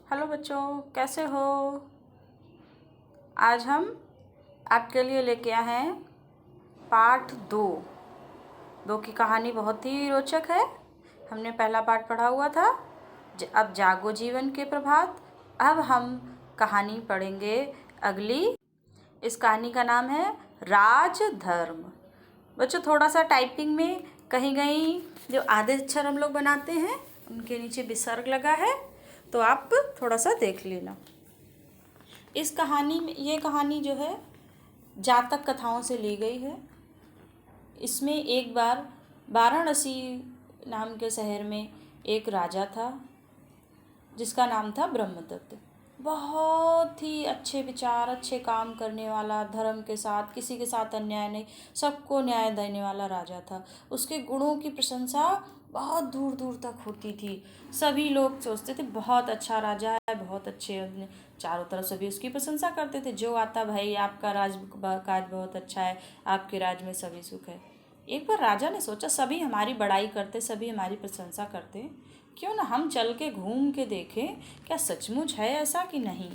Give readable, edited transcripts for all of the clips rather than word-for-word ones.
Hello बच्चों, कैसे हो। आज हम आपके लिए लेके आए हैं पाठ 2 की कहानी। बहुत ही रोचक है। हमने पहला पाठ पढ़ा हुआ था। अब जागो जीवन के प्रभात। अब हम कहानी पढ़ेंगे अगली। इस कहानी का नाम है राजधर्म। बच्चों, थोड़ा सा टाइपिंग में कहीं कहीं जो आधे अक्षर हम लोग बनाते हैं उनके नीचे विसर्ग लगा है, तो आप थोड़ा सा देख लेना। इस कहानी में, ये कहानी जो है जातक कथाओं से ली गई है। इसमें एक बार वाराणसी नाम के शहर में एक राजा था जिसका नाम था ब्रह्मदत्त। बहुत ही अच्छे विचार, अच्छे काम करने वाला, धर्म के साथ किसी के साथ अन्याय नहीं, सबको न्याय देने वाला राजा था। उसके गुणों की प्रशंसा बहुत दूर दूर तक होती थी। सभी लोग सोचते थे बहुत अच्छा राजा है, बहुत अच्छे। चारों तरफ सभी उसकी प्रशंसा करते थे। जो आता, भाई आपका काज बहुत अच्छा है, आपके राज में सभी सुख है। एक बार राजा ने सोचा सभी हमारी बड़ाई करते, सभी हमारी प्रशंसा करते, क्यों ना हम चल के घूम के देखें क्या सचमुच है ऐसा कि नहीं।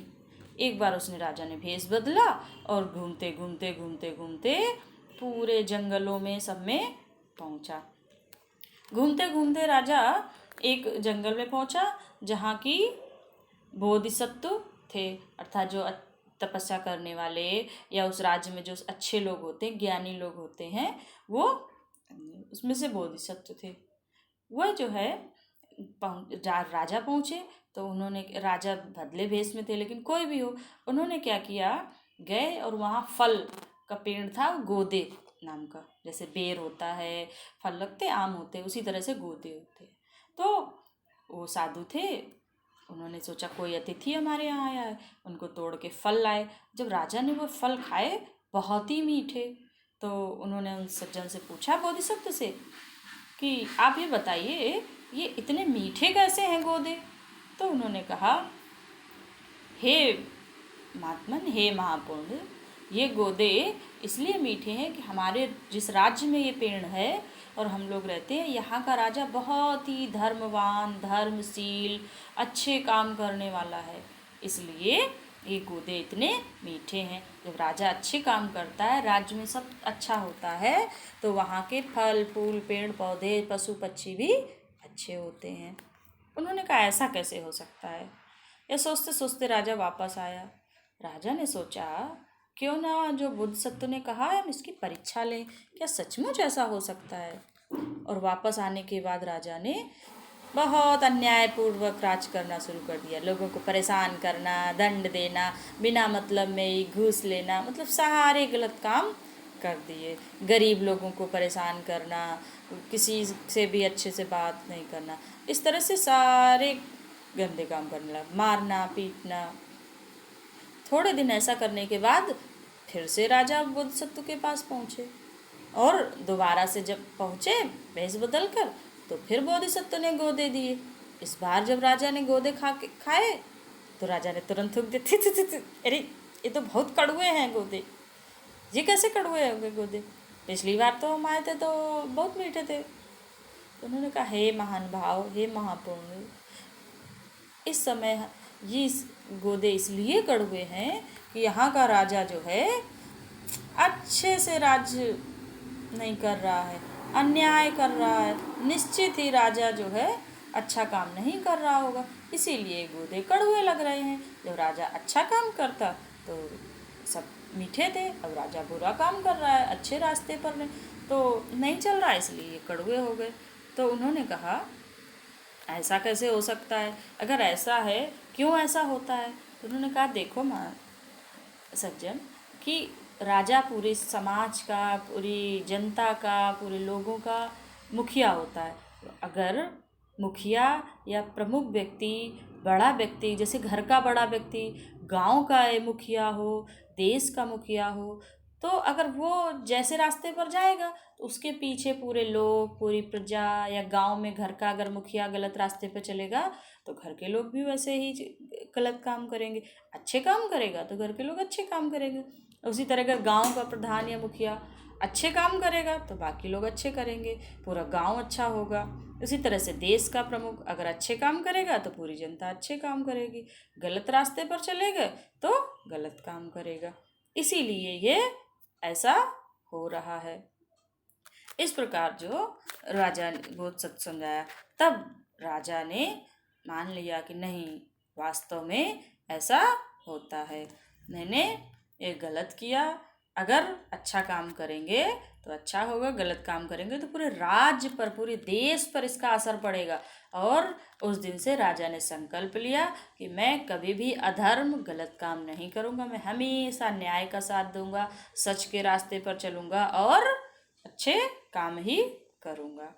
एक बार उसने, राजा ने भेष बदला और घूमते घूमते घूमते घूमते पूरे जंगलों में सब में पहुंचा। घूमते घूमते राजा एक जंगल में पहुंचा जहाँ की बोधिसत्व थे, अर्थात जो तपस्या करने वाले या उस राज्य में जो अच्छे लोग होते हैं, ज्ञानी लोग होते हैं, वो उसमें से बोधिसत्व थे। वह जो है राजा पहुँचे तो उन्होंने, राजा बदले भेष में थे लेकिन कोई भी हो, उन्होंने क्या किया, गए और वहाँ फल का पेड़ था, गोदे नाम का। जैसे बेर होता है, फल लगते, आम होते, उसी तरह से गोदे होते। तो वो साधु थे, उन्होंने सोचा कोई अतिथि हमारे यहाँ आया है, उनको तोड़ के फल लाए। जब राजा ने वो फल खाए, बहुत ही मीठे, तो उन्होंने उन सज्जन से पूछा, बोधिसत्व से, कि आप ये बताइए ये इतने मीठे कैसे हैं गोदे। तो उन्होंने कहा, हे महात्मन, हे महापुण्य, ये गोदे इसलिए मीठे हैं कि हमारे जिस राज्य में ये पेड़ है और हम लोग रहते हैं, यहाँ का राजा बहुत ही धर्मवान, धर्मशील, अच्छे काम करने वाला है, इसलिए ये गोदे इतने मीठे हैं। जब राजा अच्छे काम करता है, राज्य में सब अच्छा होता है, तो वहाँ के फल फूल, पेड़ पौधे, पशु पक्षी भी अच्छे होते हैं। उन्होंने कहा ऐसा कैसे हो सकता है। यह सोचते सोचते राजा वापस आया। राजा ने सोचा क्यों ना जो बुद्ध सत्व ने कहा है हम इसकी परीक्षा लें, क्या सचमुच ऐसा हो सकता है। और वापस आने के बाद राजा ने बहुत अन्यायपूर्वक राज करना शुरू कर दिया। लोगों को परेशान करना, दंड देना, बिना मतलब में ही घूस लेना, मतलब सारे गलत काम कर दिए। गरीब लोगों को परेशान करना, किसी से भी अच्छे से बात नहीं करना, इस तरह से सारे गंदे काम करने लगा, मारना पीटना। थोड़े दिन ऐसा करने के बाद फिर से राजा बोधिसत्व के पास पहुँचे, और दोबारा से जब पहुँचे भेष बदल कर, तो फिर बोधिसत्व ने गोदे दिए। इस बार जब राजा ने गोदे खाए तो राजा ने तुरंत थूक दिया, थी थी थी, अरे ये तो बहुत कड़वे हैं गोदे, ये कैसे कड़वे होंगे गोदे, पिछली बार तो हम आए थे तो बहुत मीठे थे। तो उन्होंने कहा, हे महान भाव, हे महापुण्य, इस समय ये गोदे इसलिए कड़वे हैं कि यहाँ का राजा जो है अच्छे से राज्य नहीं कर रहा है, अन्याय कर रहा है। निश्चित ही राजा जो है अच्छा काम नहीं कर रहा होगा, इसीलिए गोदे कड़वे लग रहे हैं। जब राजा अच्छा काम करता तो सब मीठे थे, अब राजा बुरा काम कर रहा है, अच्छे रास्ते पर नहीं, तो नहीं चल रहा, इसलिए कड़वे हो गए। तो उन्होंने कहा ऐसा कैसे हो सकता है, अगर ऐसा है क्यों ऐसा होता है। तो उन्होंने कहा, देखो माँ सज्जन, कि राजा पूरे समाज का, पूरी जनता का, पूरे लोगों का मुखिया होता है। अगर मुखिया या प्रमुख व्यक्ति, बड़ा व्यक्ति, जैसे घर का बड़ा व्यक्ति, गांव का मुखिया हो, देश का मुखिया हो, तो अगर वो जैसे रास्ते पर जाएगा तो उसके पीछे पूरे लोग, पूरी प्रजा, या गांव में घर का अगर मुखिया गलत रास्ते पर चलेगा तो घर के लोग भी वैसे ही गलत काम करेंगे। अच्छे काम करेगा तो घर के लोग अच्छे काम करेंगे। उसी तरह अगर गांव का प्रधान या मुखिया अच्छे काम करेगा तो बाकी लोग अच्छे करेंगे, पूरा गांव अच्छा होगा। उसी तरह से देश का प्रमुख अगर अच्छे काम करेगा तो पूरी जनता अच्छे काम करेगी, गलत रास्ते पर चलेगा तो गलत काम करेगा। इसीलिए ये ऐसा हो रहा है। इस प्रकार जो राजा ने बहुत सच समझाया, तब राजा ने मान लिया कि नहीं, वास्तव में ऐसा होता है, मैंने ये गलत किया। अगर अच्छा काम करेंगे तो अच्छा होगा, गलत काम करेंगे तो पूरे राज्य पर, पूरे देश पर इसका असर पड़ेगा। और उस दिन से राजा ने संकल्प लिया कि मैं कभी भी अधर्म, गलत काम नहीं करूँगा, मैं हमेशा न्याय का साथ दूंगा, सच के रास्ते पर चलूँगा और अच्छे काम ही करूँगा।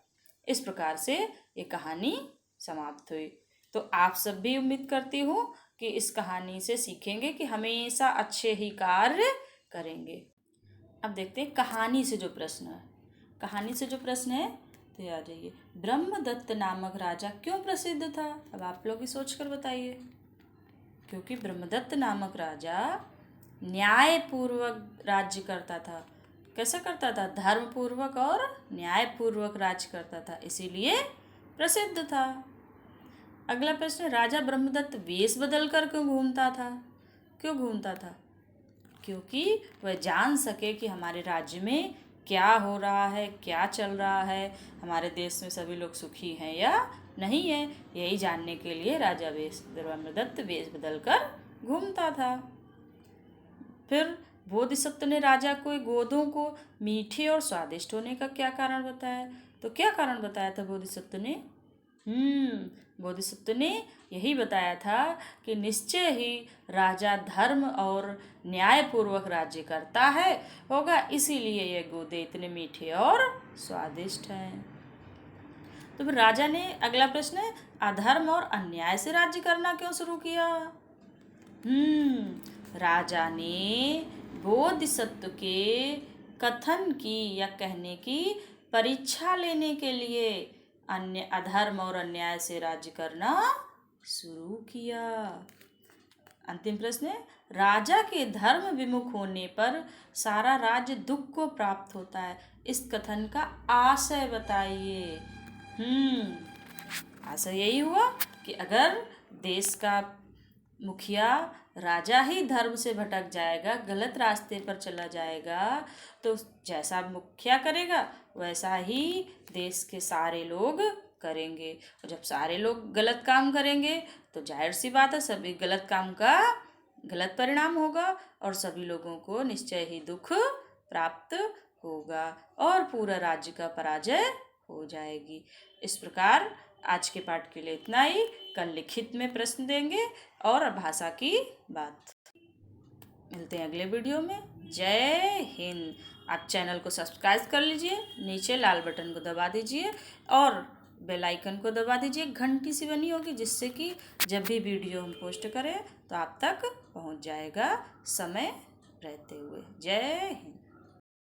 इस प्रकार से ये कहानी समाप्त हुई। तो आप सब भी उम्मीद करती हूँ कि इस कहानी से सीखेंगे कि हमेशा अच्छे ही कार्य करेंगे। अब देखते हैं कहानी से जो प्रश्न है। कहानी से जो प्रश्न है तो ये आ जाइए, ब्रह्मदत्त नामक राजा क्यों प्रसिद्ध था? अब आप लोग ही सोच कर बताइए। क्योंकि ब्रह्मदत्त नामक राजा न्यायपूर्वक राज्य करता था। कैसा करता था? धर्मपूर्वक और न्यायपूर्वक राज्य करता था, इसीलिए प्रसिद्ध था। अगला प्रश्न, राजा ब्रह्मदत्त वेश बदल कर क्यों घूमता था? क्यों घूमता था? क्योंकि वह जान सके कि हमारे राज्य में क्या हो रहा है, क्या चल रहा है, हमारे देश में सभी लोग सुखी हैं या नहीं है, यही जानने के लिए राजा ब्रह्मदत्त वेश बदल कर घूमता था। फिर बोधिसत्व ने राजा को गोदों को मीठे और स्वादिष्ट होने का क्या कारण बताया? तो क्या कारण बताया था बोधिसत्व ने? बोधिसत्व ने यही बताया था कि निश्चय ही राजा धर्म और न्यायपूर्वक राज्य करता है होगा, इसीलिए ये गोदे इतने मीठे और स्वादिष्ट हैं। तो फिर राजा ने, अगला प्रश्न है, अधर्म और अन्याय से राज्य करना क्यों शुरू किया? राजा ने बोधिसत्व के कथन की या कहने की परीक्षा लेने के लिए अधर्म और अन्याय से राज्य करना शुरू किया। अंतिम प्रश्न है, राजा के धर्म विमुख होने पर सारा राज्य दुख को प्राप्त होता है, इस कथन का आशय बताइए। आशय यही हुआ कि अगर देश का मुखिया, राजा ही धर्म से भटक जाएगा, गलत रास्ते पर चला जाएगा, तो जैसा मुखिया करेगा वैसा ही देश के सारे लोग करेंगे। और जब सारे लोग गलत काम करेंगे तो जाहिर सी बात है सभी गलत काम का गलत परिणाम होगा और सभी लोगों को निश्चय ही दुख प्राप्त होगा और पूरा राज्य का पराजय हो जाएगी। इस प्रकार आज के पाठ के लिए इतना ही। कल लिखित में प्रश्न देंगे और भाषा की बात। मिलते हैं अगले वीडियो में। जय हिंद। आप चैनल को सब्सक्राइब कर लीजिए, नीचे लाल बटन को दबा दीजिए और बेल आइकन को दबा दीजिए। घंटी सी बनी होगी जिससे कि जब भी वीडियो हम पोस्ट करें तो आप तक पहुंच जाएगा समय रहते हुए। जय हिंद।